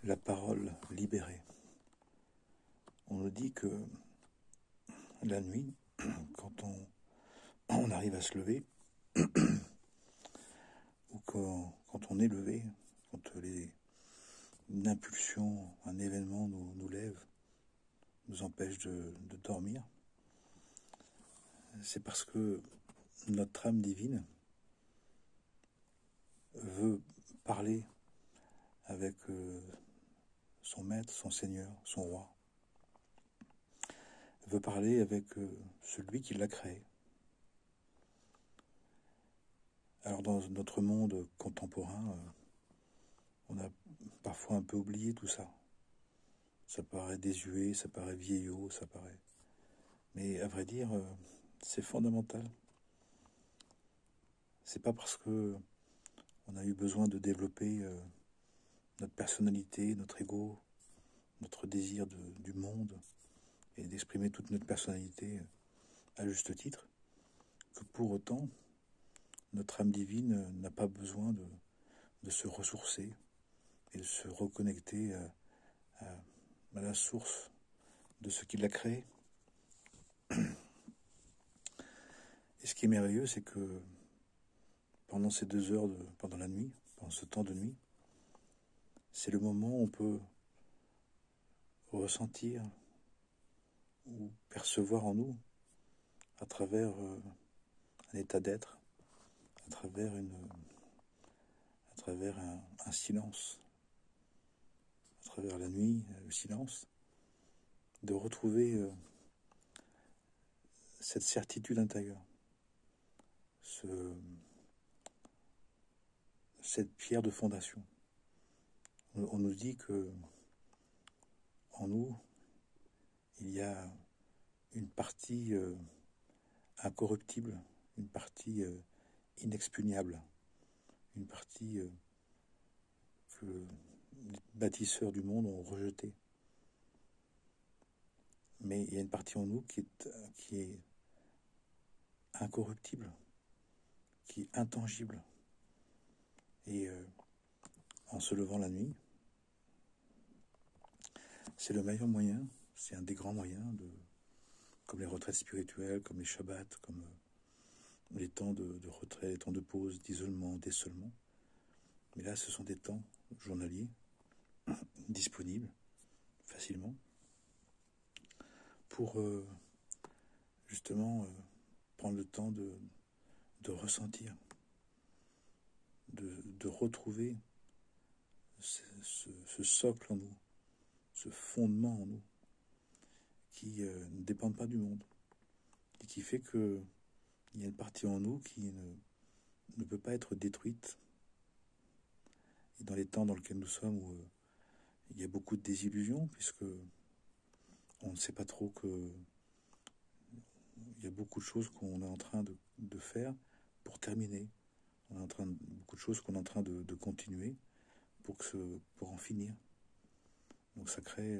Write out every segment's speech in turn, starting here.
La parole libérée. On nous dit que la nuit, quand on arrive à se lever, ou quand on est levé, quand une impulsion, un événement nous lève, nous empêche de dormir, c'est parce que notre âme divine veut parler avec son maître, son seigneur, son roi, veut parler avec celui qui l'a créé. Alors dans notre monde contemporain, on a parfois un peu oublié tout ça. Ça paraît désuet, ça paraît vieillot, ça paraît... Mais à vrai dire, c'est fondamental. C'est pas parce que on a eu besoin de développer notre personnalité, notre ego, notre désir du monde et d'exprimer toute notre personnalité à juste titre, que pour autant, notre âme divine n'a pas besoin de se ressourcer et de se reconnecter à la source de ce qui l'a créé. Et ce qui est merveilleux, c'est que pendant ces 2 heures, pendant la nuit, pendant ce temps de nuit, c'est le moment où on peut ressentir ou percevoir en nous, à travers un état d'être, à travers un silence, à travers la nuit, le silence, de retrouver cette certitude intérieure, cette pierre de fondation. On nous dit que en nous, il y a une partie incorruptible, une partie inexpugnable, une partie que les bâtisseurs du monde ont rejetée. Mais il y a une partie en nous qui est incorruptible, qui est intangible. Et en se levant la nuit, c'est le meilleur moyen, c'est un des grands moyens, comme les retraites spirituelles, comme les shabbats, comme les temps de retrait, les temps de pause, d'isolement, d'essolement. Mais là, ce sont des temps journaliers, disponibles facilement, pour justement prendre le temps de ressentir, de retrouver ce socle en nous, ce fondement en nous, qui ne dépend pas du monde, et qui fait qu'il y a une partie en nous qui ne peut pas être détruite. Et dans les temps dans lesquels nous sommes, où il y a beaucoup de désillusions, puisque on ne sait pas trop que il y a beaucoup de choses qu'on est en train de faire pour terminer. Beaucoup de choses qu'on est en train de continuer pour en finir. Donc ça crée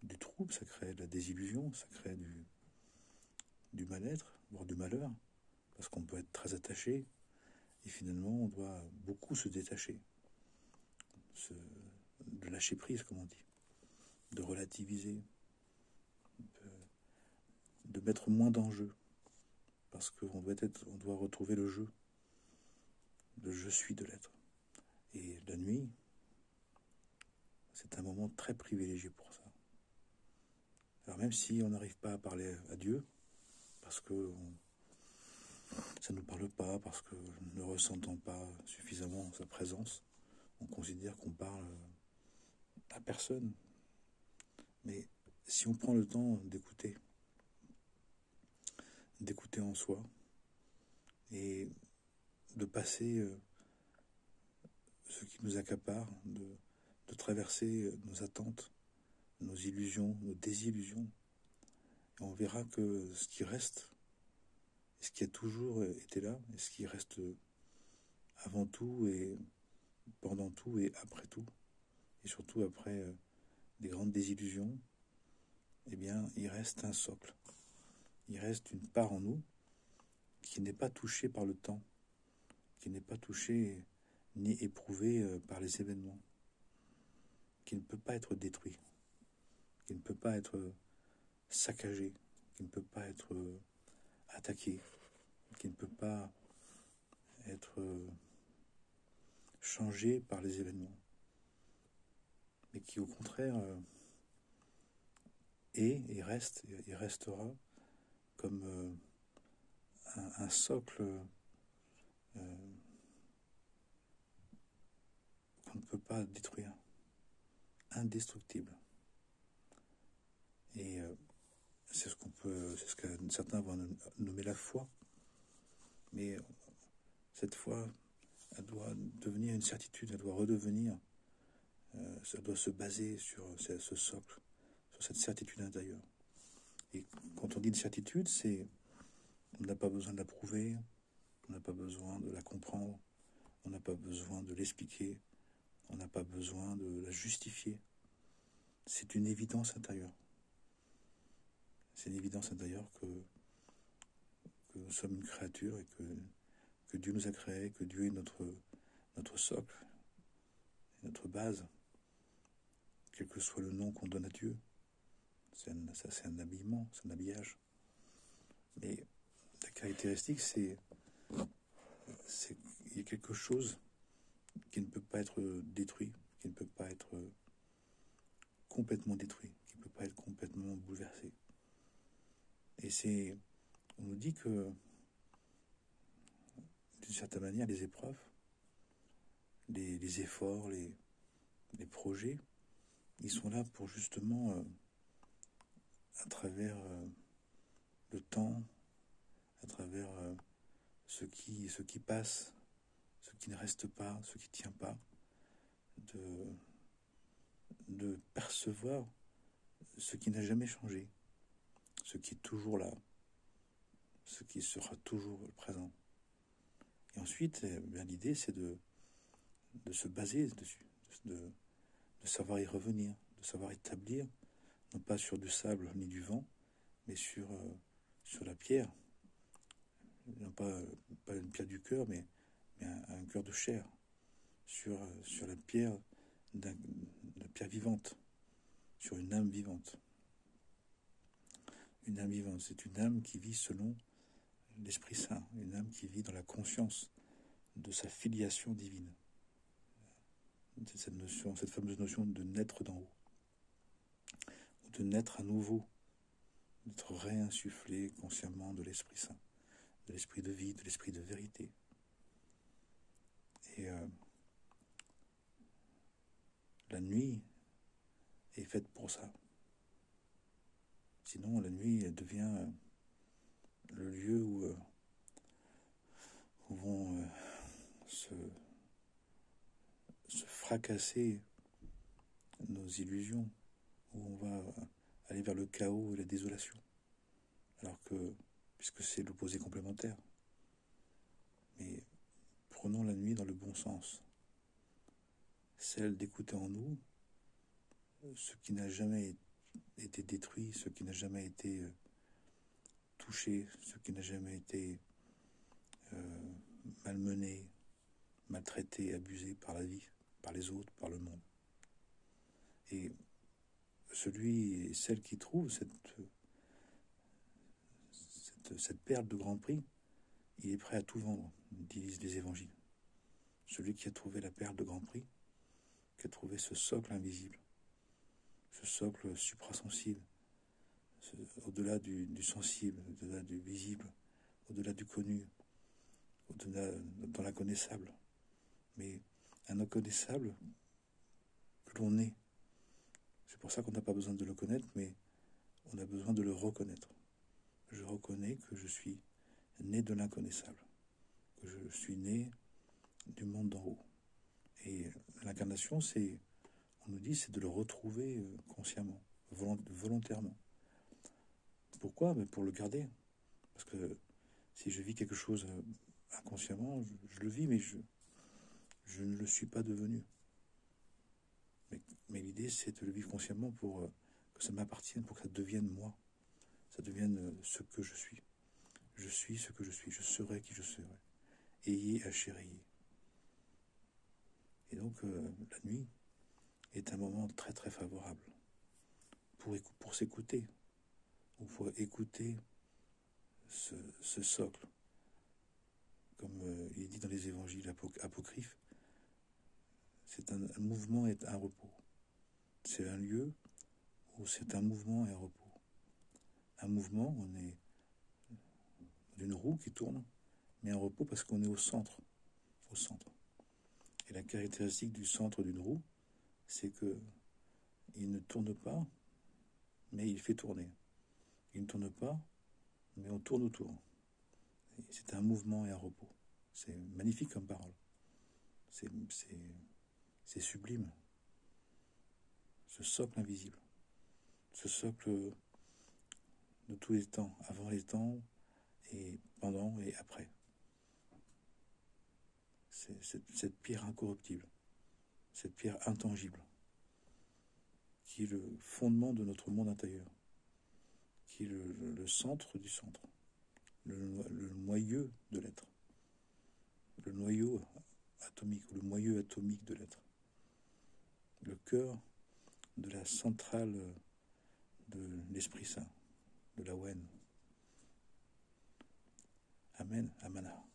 du trouble, ça crée de la désillusion, ça crée du mal-être, voire du malheur, parce qu'on peut être très attaché, et finalement on doit beaucoup se détacher, de lâcher prise, comme on dit, de relativiser, de mettre moins d'enjeu, parce qu'on doit retrouver le je suis de l'être. Et la nuit, c'est un moment très privilégié pour ça. Alors même si on n'arrive pas à parler à Dieu, parce que ça ne nous parle pas, parce que ne ressentant pas suffisamment sa présence, on considère qu'on parle à personne. Mais si on prend le temps d'écouter en soi, et de passer ce qui nous accapare, de traverser nos attentes, nos illusions, nos désillusions, et on verra que ce qui reste, et ce qui a toujours été là, et ce qui reste avant tout et pendant tout et après tout, et surtout après des grandes désillusions, eh bien, il reste un socle. Il reste une part en nous qui n'est pas touchée par le temps, qui n'est pas touchée ni éprouvée par les événements. qui ne peut pas être détruit, qui ne peut pas être saccagé, qui ne peut pas être attaqué, qui ne peut pas être changé par les événements, mais qui au contraire est et reste et restera comme un socle qu'on ne peut pas détruire, indestructible. Et c'est ce que certains vont nommer la foi. Mais cette foi, elle doit devenir une certitude, elle doit redevenir, ça doit se baser sur ce socle, sur cette certitude intérieure. Et quand on dit une certitude, on n'a pas besoin de la prouver, on n'a pas besoin de la comprendre, on n'a pas besoin de l'expliquer, on n'a pas besoin de la justifier. C'est une évidence intérieure. C'est une évidence intérieure que nous sommes une créature et que Dieu nous a créés, que Dieu est notre socle, notre base, quel que soit le nom qu'on donne à Dieu. C'est un habillement, c'est un habillage. Mais la caractéristique, c'est qu'il y a quelque chose qui ne peut pas être détruit, qui ne peut pas être complètement détruit, qui ne peut pas être complètement bouleversé. Et on nous dit que, d'une certaine manière, les épreuves, les efforts, les projets, ils sont là pour justement, à travers le temps, à travers ce qui passe, ce qui ne reste pas, ce qui ne tient pas, de percevoir ce qui n'a jamais changé, ce qui est toujours là, ce qui sera toujours présent. Et ensuite, bien, l'idée, c'est de se baser dessus, de savoir y revenir, de savoir établir, non pas sur du sable ni du vent, mais sur la pierre, non pas une pierre du cœur, mais un cœur de chair, sur la pierre, la pierre vivante, sur une âme vivante. Une âme vivante, c'est une âme qui vit selon l'Esprit Saint, une âme qui vit dans la conscience de sa filiation divine. Cette fameuse notion de naître d'en haut, ou de naître à nouveau, d'être réinsufflé consciemment de l'Esprit Saint, de l'esprit de vie, de l'esprit de vérité. Et la nuit est faite pour ça. Sinon, la nuit, elle devient le lieu où vont se fracasser nos illusions, où on va aller vers le chaos et la désolation. Alors que, puisque c'est l'opposé complémentaire. Mais prenons la nuit dans le bon sens. Celle d'écouter en nous ce qui n'a jamais été détruit, ce qui n'a jamais été touché, ce qui n'a jamais été malmené, maltraité, abusé par la vie, par les autres, par le monde. Et celui et celle qui trouve cette perle de grand prix, il est prêt à tout vendre, disent les évangiles. Celui qui a trouvé la perle de grand prix, qui a trouvé ce socle invisible, ce socle suprasensible, au-delà du sensible, au-delà du visible, au-delà du connu, au-delà dans l'inconnaissable. Mais un inconnaissable que l'on est. C'est pour ça qu'on n'a pas besoin de le connaître, mais on a besoin de le reconnaître. Je reconnais que je suis né de l'inconnaissable, que je suis né du monde d'en haut. Et l'incarnation, on nous dit, c'est de le retrouver consciemment, volontairement. Pourquoi? Mais pour le garder. Parce que si je vis quelque chose inconsciemment, je le vis, mais je ne le suis pas devenu. Mais l'idée, c'est de le vivre consciemment pour que ça m'appartienne, pour que ça devienne moi. Ça devienne ce que je suis. Je suis ce que je suis. Je serai qui je serai. Ayez à chérir. Et donc, la nuit est un moment très très favorable pour s'écouter, ou pour écouter ce socle. Comme il est dit dans les évangiles apocryphes, c'est un mouvement et un repos. C'est un lieu où c'est un mouvement et un repos. Un mouvement, on est d'une roue qui tourne, mais un repos parce qu'on est au centre. Au centre. Et la caractéristique du centre d'une roue, c'est que il ne tourne pas, mais il fait tourner. Il ne tourne pas, mais on tourne autour. C'est un mouvement et un repos. C'est magnifique comme parole. C'est sublime. Ce socle invisible. Ce socle de tous les temps, avant les temps, et pendant et après. C'est cette pierre incorruptible, cette pierre intangible, qui est le fondement de notre monde intérieur, qui est le centre du centre, le noyau de l'être, le noyau atomique, le moyeu atomique de l'être, le cœur de la centrale de l'Esprit Saint, de la Wen. Amen, Amana.